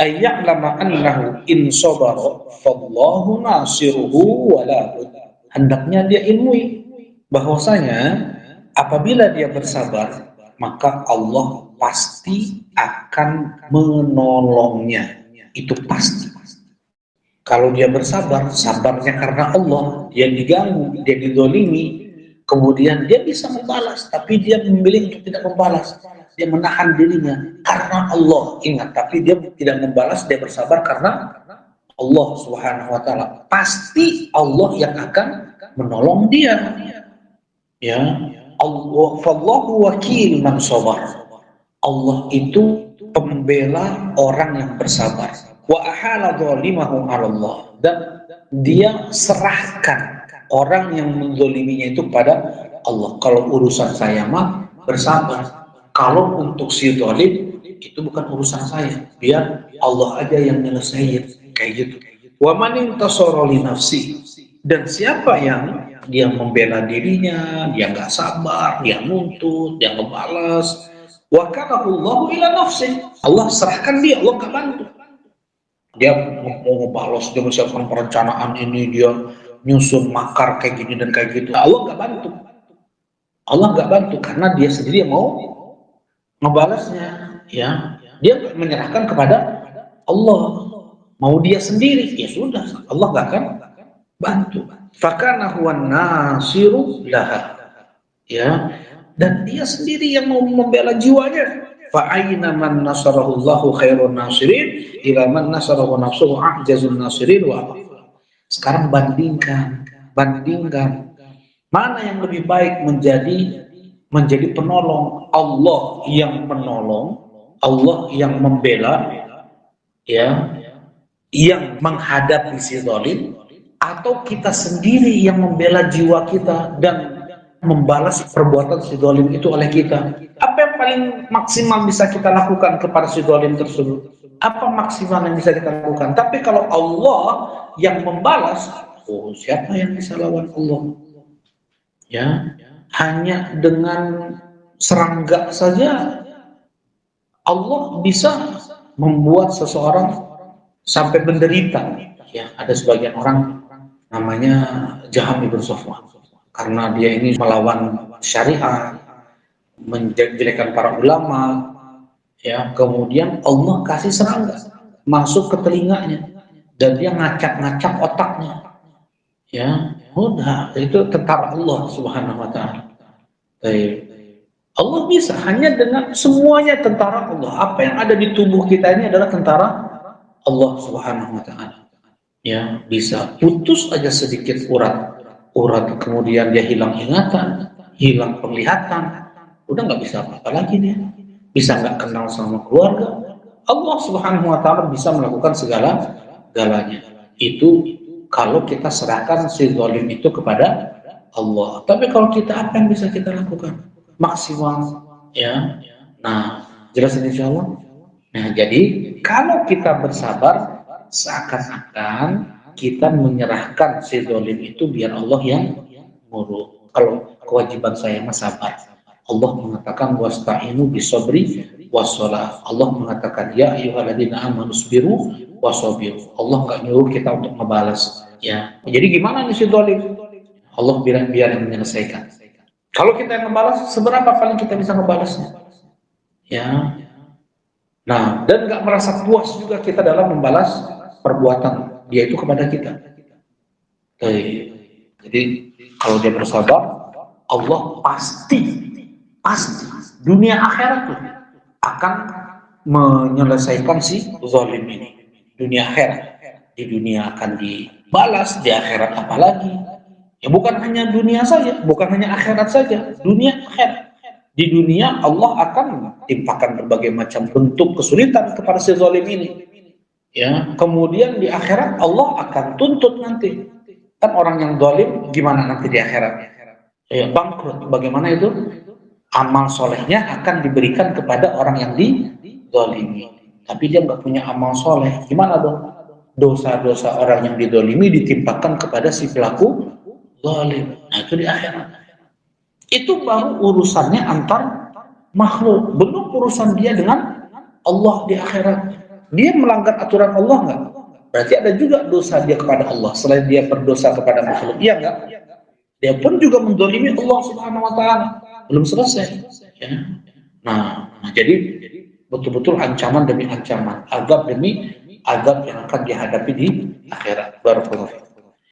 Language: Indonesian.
ayya'lama annahu in sabara fallahu nasiruhu wala bud. Hendaknya dia ilmui bahwasanya apabila dia bersabar, maka Allah pasti akan menolongnya. Itu pasti. Kalau dia bersabar, sabarnya karena Allah, dia diganggu, dia didolimi, kemudian dia bisa membalas, tapi dia memilih untuk tidak membalas. Dia menahan dirinya karena Allah. Ingat, tapi dia tidak membalas, dia bersabar karena Allah Subhanahu wa taala. Pasti Allah yang akan menolong dia. Ya, Allah fallahu wakil man sabar. Allah itu pembela orang yang bersabar. Wa ahala dzalimahu 'ala Allah, dan dia serahkan orang yang menzaliminya itu pada Allah. Kalau urusan saya mah bersabar. Kalau untuk si zalim itu bukan urusan saya. Biar Allah aja yang nyelesain, kayak gitu. Wa man intasara li nafsi, dan siapa yang dia membela dirinya, dia nggak sabar, dia nuntut, dia ngebalas, wa kana Allahu ila nafsi, Allah serahkan dia, Allah nggak bantu. Dia mau ngebalas, dia menyiapkan perencanaan ini, dia nyusun makar kayak gini dan kayak gitu. Allah nggak bantu. Allah nggak bantu karena dia sendiri yang mau ngebalasnya. Ya, dia menyerahkan kepada Allah. Mau dia sendiri, ya sudah, Allah nggak akan bantu. Fakana huwan nasiru laha. Ya, dan dia sendiri yang mau membela jiwanya. Fa aina man nasarahullahu khairun nasirin ila man nasarahu nafsuhu a'jazun nasirin wa adhaf. Sekarang bandingkan mana yang lebih baik menjadi penolong, Allah yang menolong, Allah yang membela, ya, yang menghadapi si zalim, atau kita sendiri yang membela jiwa kita dan membalas perbuatan si zalim itu oleh kita. Apa yang paling maksimal bisa kita lakukan kepada si zalim tersebut? Apa maksimal yang bisa kita lakukan? Tapi kalau Allah yang membalas, oh, siapa yang bisa lawan Allah? Ya, hanya dengan serangga saja Allah bisa membuat seseorang sampai menderita. Ya, ada sebagian orang namanya Jaham ibn Safwan, karena dia ini melawan syariat, menjelekkan para ulama, ya, kemudian Allah kasih serangga masuk ke telinganya dan dia ngacak-ngacak otaknya. Ya, udah, itu tentara Allah Subhanahu wa taala. Allah bisa hanya dengan semuanya tentara Allah. Apa yang ada di tubuh kita ini adalah tentara Allah Subhanahu wa taala. Ya, bisa putus aja sedikit urat, kemudian dia hilang ingatan, hilang penglihatan, udah nggak bisa apa-apa lagi dia. Bisa nggak kenal sama keluarga. Allah Subhanahu wa taala bisa melakukan segalanya. Itu kalau kita serahkan si zalim itu kepada Allah. Tapi kalau kita, apa yang bisa kita lakukan? Maksimal, ya. Nah, jelas ini insyaallah. Nah, jadi kalau kita bersabar, seakan-akan kita menyerahkan si zalim itu biar Allah yang ngurus. Kalau kewajiban saya mah sabar. Allah mengatakan wasta'inu bisabri wassalah. Allah mengatakan ya ayyuhalladzina amanu sabiru wasabiru. Allah nggak nyuruh kita untuk membalas. Ya. Jadi gimana nih si zalim? Allah bilang biar yang menyelesaikan. Kalau kita yang membalas, seberapa paling kita bisa membalasnya? Ya. Nah, dan nggak merasa puas juga kita dalam membalas perbuatan dia itu kepada kita. Jadi kalau dia bersabar, Allah pasti dunia akhirat tuh akan menyelesaikan si zalim ini. Dunia akhirat, di dunia akan dibalas, di akhirat apalagi. Ya bukan hanya dunia saja, bukan hanya akhirat saja, dunia akhirat. Di dunia Allah akan timpakan berbagai macam bentuk kesulitan kepada si zalim ini. Ya, kemudian di akhirat Allah akan tuntut nanti. Kan orang yang zalim gimana nanti di akhirat? Ya, bangkrut. Bagaimana itu? Amal solehnya akan diberikan kepada orang yang dizalimi. Tapi dia nggak punya amal soleh. Gimana dong? Dosa-dosa orang yang dizalimi ditimpakan kepada si pelaku zalim. Nah, itu di akhirat. Itu baru urusannya antar makhluk, belum urusan dia dengan Allah di akhirat. dia melanggar aturan Allah nggak? Berarti ada juga dosa dia kepada Allah selain dia berdosa kepada makhluk. Iya nggak? Dia pun juga mendolimi Allah Subhanahu Wa Taala. Belum selesai. Ya. Nah, jadi betul-betul ancaman demi ancaman, azab demi azab yang akan dihadapi di akhirat. Barakallahu